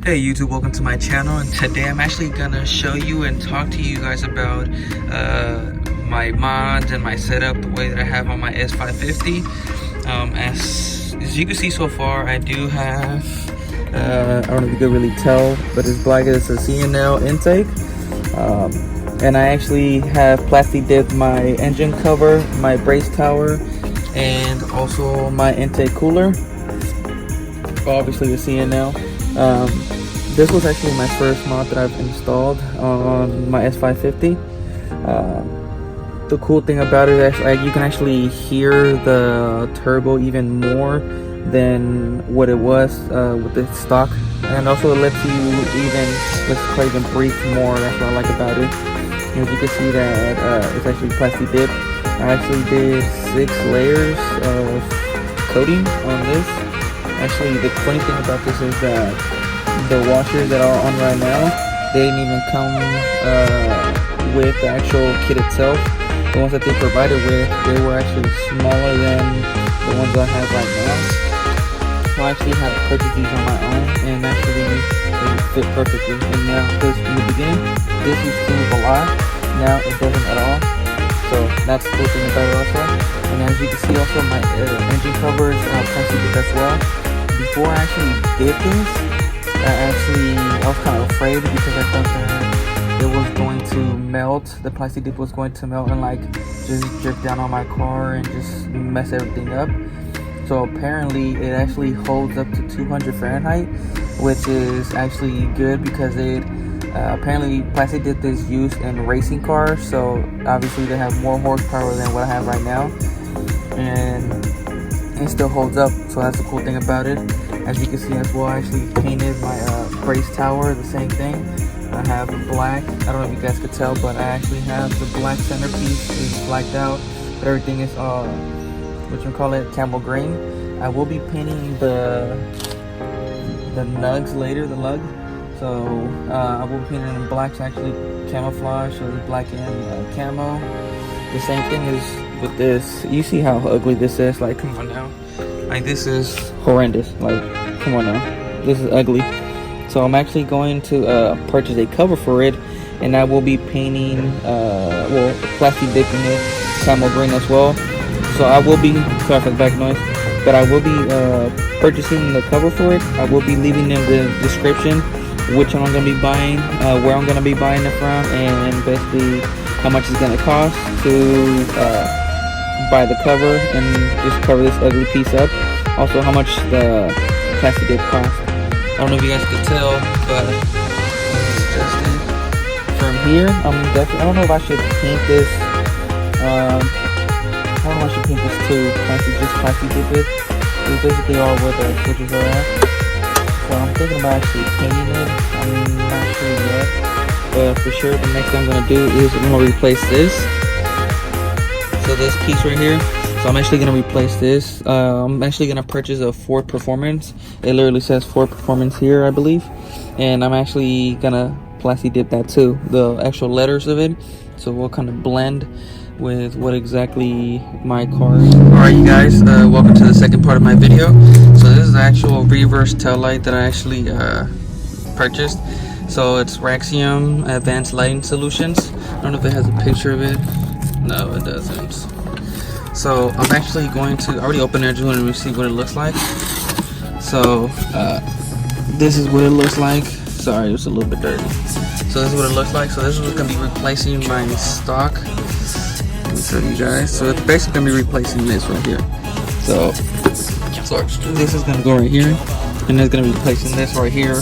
Hey YouTube, welcome to my channel, and today I'm actually gonna show you and talk to you guys about my mods and my setup, the way that I have on my S550. As you can see so far, I do have I don't know if you can really tell, but it's black. It's a C&L intake, and I actually have plastic dipped my engine cover, my brace tower, and also my intake cooler. Obviously the C&L. This was actually my first mod that I've installed on my S550. The cool thing about it is you can actually hear the turbo even more than what it was with the stock, and also it lets you even breathe more. That's what I like about it. As you can see that it's actually plastic dipped. I actually did 6 layers of coating on this. Actually, the funny thing about this is that the washers that are on right now, they didn't even come with the actual kit itself. The ones that they provided with, they were actually smaller than the ones I have right now. So I actually had to purchase these on my own, and actually they fit perfectly. And now, because in the beginning, this used to move a lot, now it doesn't at all. So that's the cool thing about it also. And as you can see also, my engine covers plastic dip as well. Before I actually did this, I was kind of afraid because I thought that it was going to melt. The plastic dip was going to melt and like just drip down on my car and just mess everything up. So apparently it actually holds up to 200 Fahrenheit, which is actually good because it apparently plastic dip is used in racing cars. So obviously they have more horsepower than what I have right now, and it still holds up. So that's the cool thing about it. As you can see as well, I actually painted my brace tower the same thing. I have a black, I don't know if you guys could tell, but I actually have the black centerpiece is blacked out, but everything is camel green. I will be painting the nugs later, the lug. So I will be painting in black to actually camouflage, so the black and camo. The same thing is with this. You see how ugly this is? Like, come on now. Like, this is horrendous. Like, come on now. This is ugly. So I'm actually going to purchase a cover for it, and I will be painting, plastic dipping it camo green as well. So I will be, sorry for the back noise, but I will be purchasing the cover for it. I will be leaving in the description which one I'm going to be buying, where I'm going to be buying it from, and basically how much it's going to cost to buy the cover and just cover this ugly piece up. Also how much the plastic dip cost. I don't know if you guys could tell, but just from here, I don't know if I should paint this. I don't know if I should paint this too. Plastic dip it. It's basically all where the switches are at. So I'm thinking about actually painting it. I'm not sure yet, but for sure the next thing I'm gonna do is I'm gonna replace this. So this piece right here. So I'm actually gonna replace this. I'm actually gonna purchase a Ford Performance. It literally says Ford Performance here, I believe, and I'm actually gonna plastic dip that too, the actual letters of it, so we'll kind of blend with what exactly my car is. Alright you guys, welcome to the second part of my video. So this is the actual reverse tail light that I actually purchased. So it's Raxium Advanced Lighting Solutions. I don't know if it has a picture of it. No, it doesn't. So I'm actually going to, I already opened it, I just wanted to see what it looks like. So this is what it looks like. Sorry, it was a little bit dirty. So this is what it looks like. So this is what's going to be replacing my stock. Let me show you guys. So it's basically going to be replacing this right here. So this is going to go right here, and it's going to be replacing this right here.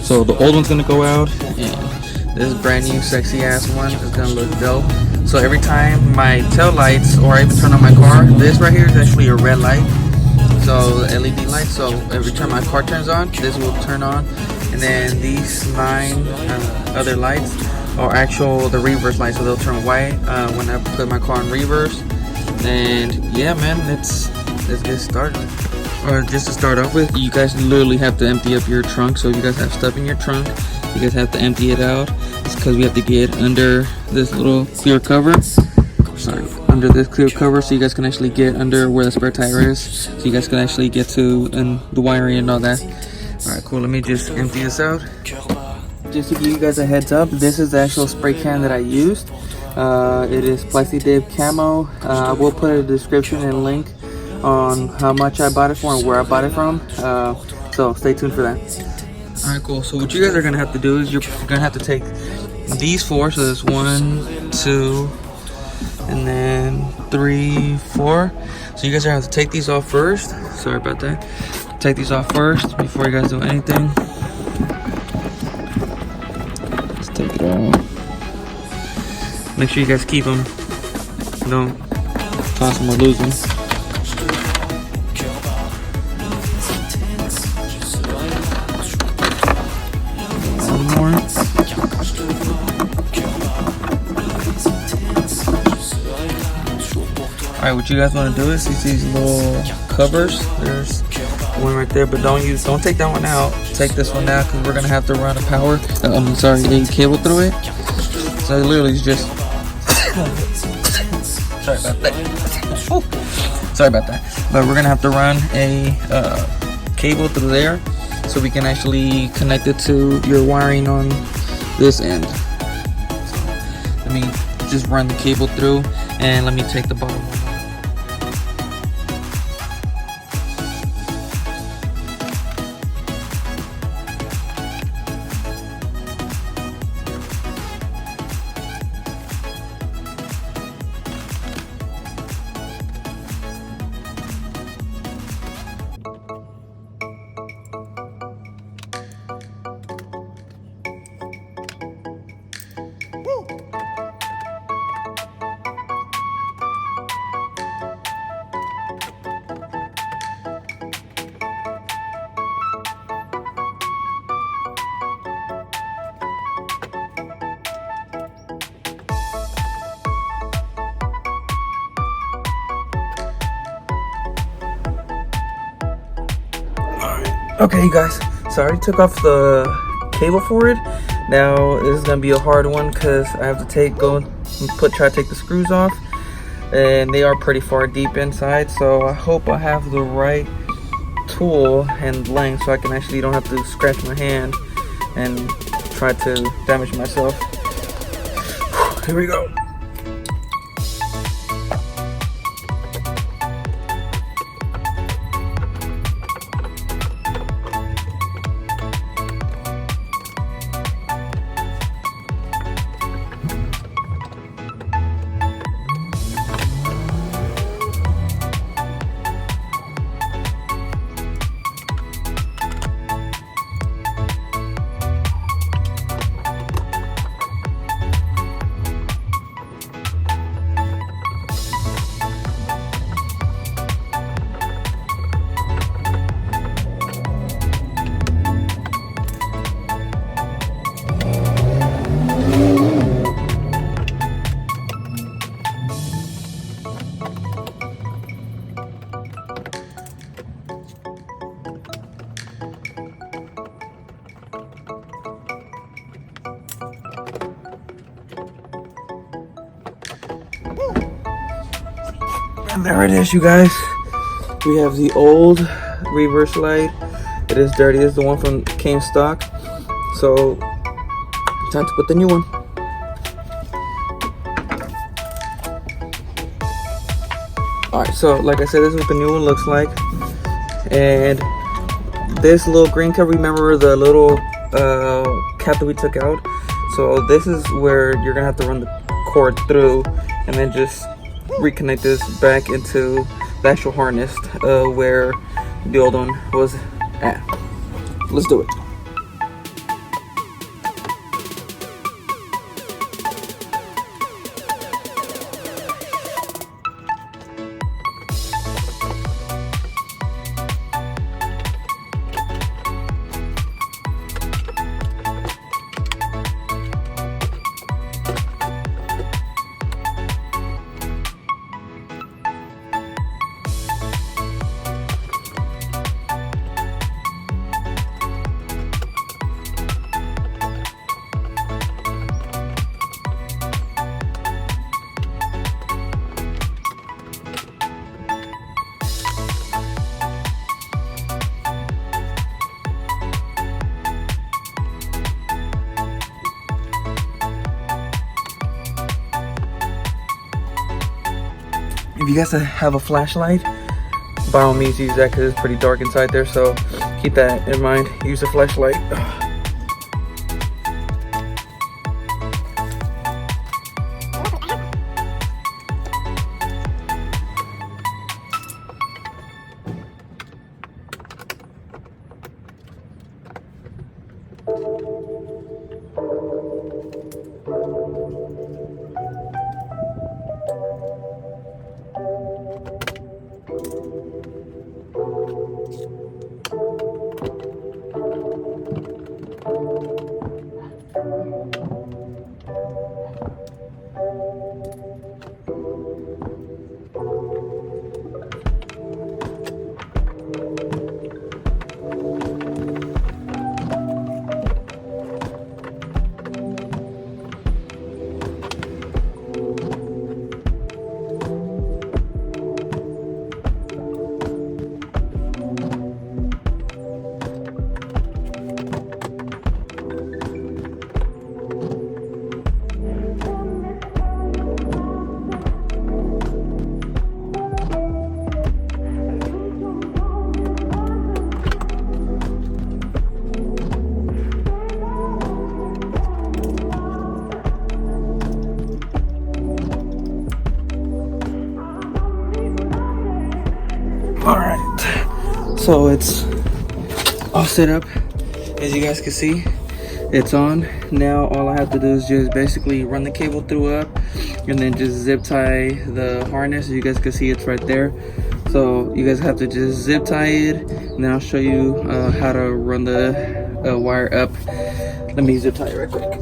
So the old one's going to go out, and this brand new sexy ass one is going to look dope. So every time my tail lights, or I even turn on my car, this right here is actually a red light. So the LED light. So every time my car turns on, this will turn on. And then these 9 other lights are the reverse lights, so they'll turn white when I put my car in reverse. And yeah, man, let's get started. Or just to start off with, you guys literally have to empty up your trunk. So if you guys have stuff in your trunk, you guys have to empty it out. It's because we have to get under this little clear cover. Sorry, under this clear cover, so you guys can actually get under where the spare tire is. So you guys can actually get to and the wiring and all that. Alright, cool. Let me just empty this out. Just to give you guys a heads up, this is the actual spray can that I used. It is Plastic Dave Camo. I will put a description and link on how much I bought it for and where I bought it from. So stay tuned for that. Alright, cool. So what you guys are going to have to do is you're going to have to take these four. So there's 1, 2, and then 3, 4. So you guys are going to have to take these off first. Sorry about that. Take these off first before you guys do anything. Let's take it off. Make sure you guys keep them. Don't toss them or lose them. One more. Alright, what you guys want to do is use these little covers. There's one right there, but don't take that one out. Take this one out because we're gonna have to run a power. A cable through it. So it literally is just. Sorry about that. Sorry about that. But we're gonna have to run a cable through there, so we can actually connect it to your wiring on this end. So let me just run the cable through, and let me take the bottom one. Okay, you guys, so I already took off the cable for it. Now this is gonna be a hard one because I have to try to take the screws off, and they are pretty far deep inside. So I hope I have the right tool and length so I can actually don't have to scratch my hand and try to damage myself. Here we go. And there it is, you guys. We have the old reverse light. It is dirty. This is the one from came stock. So time to put the new one. Alright, so like I said, this is what the new one looks like. And this little green cap, remember the little cap that we took out? So this is where you're gonna have to run the cord through and then just reconnect this back into the actual harness where the old one was at. Let's do it. you guys have a flashlight, by all means use that because it's pretty dark inside there, so keep that in mind. Use a flashlight. Alright, so it's all set up. As you guys can see, it's on. Now all I have to do is just basically run the cable through up and then just zip tie the harness. As you guys can see, it's right there. So you guys have to just zip tie it, and then I'll show you how to run the wire up. Let me zip tie it right quick.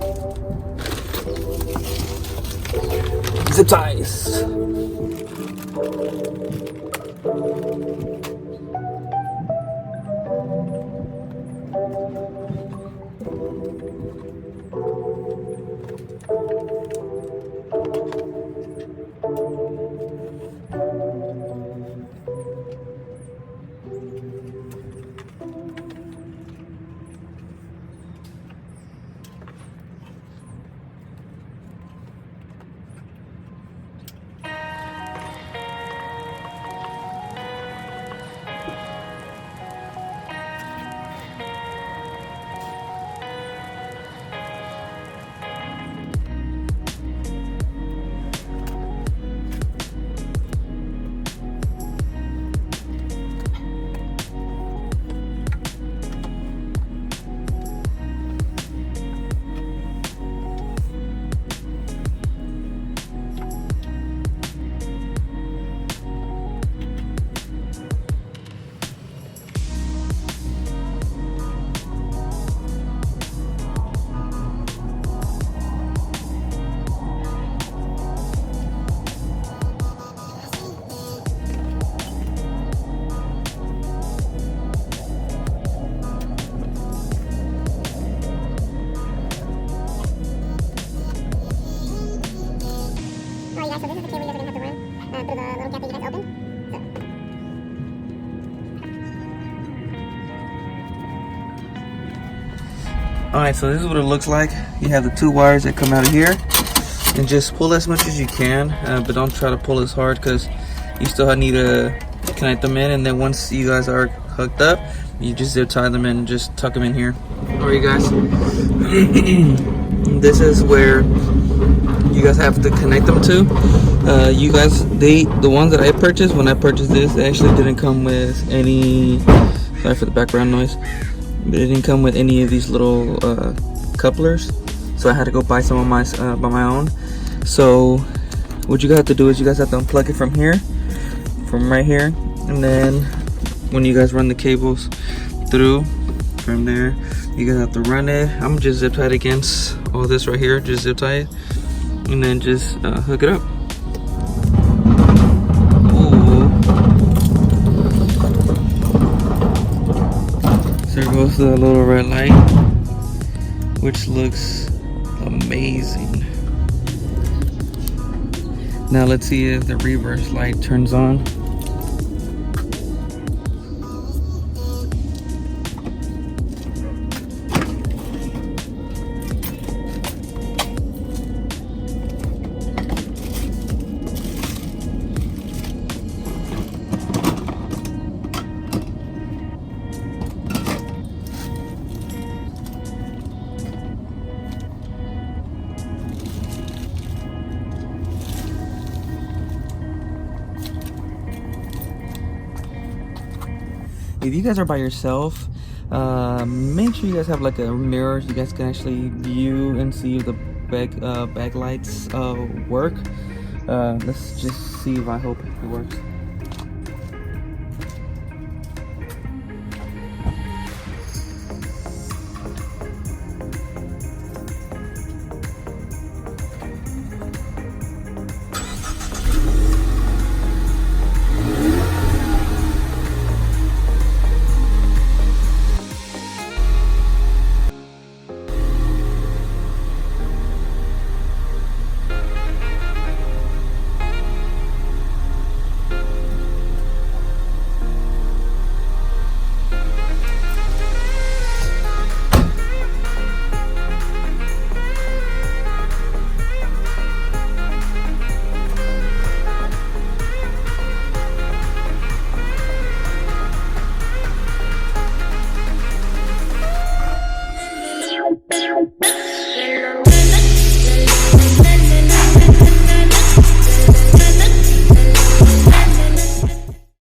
Zip ties. Alright, so this is what it looks like. You have the two wires that come out of here, and just pull as much as you can, but don't try to pull as hard because you still need to connect them in. And then once you guys are hooked up, you just zip tie them in and just tuck them in here. Alright guys, this is where you guys have to connect them to. You guys, the ones that I purchased, when I purchased this, they actually didn't come with any, sorry for the background noise, but it didn't come with any of these little couplers, so I had to go buy some of my by my own. So what you guys have to do is you guys have to unplug it from here, from right here, and then when you guys run the cables through from there, you guys have to run it. I'm just zip tied against all this right here, just zip tie it, and then just hook it up. There goes the little red light, which looks amazing. Now let's see if the reverse light turns on. If you guys are by yourself, make sure you guys have like a mirror so you guys can actually view and see if the backlights work. Let's just see if I hope it works.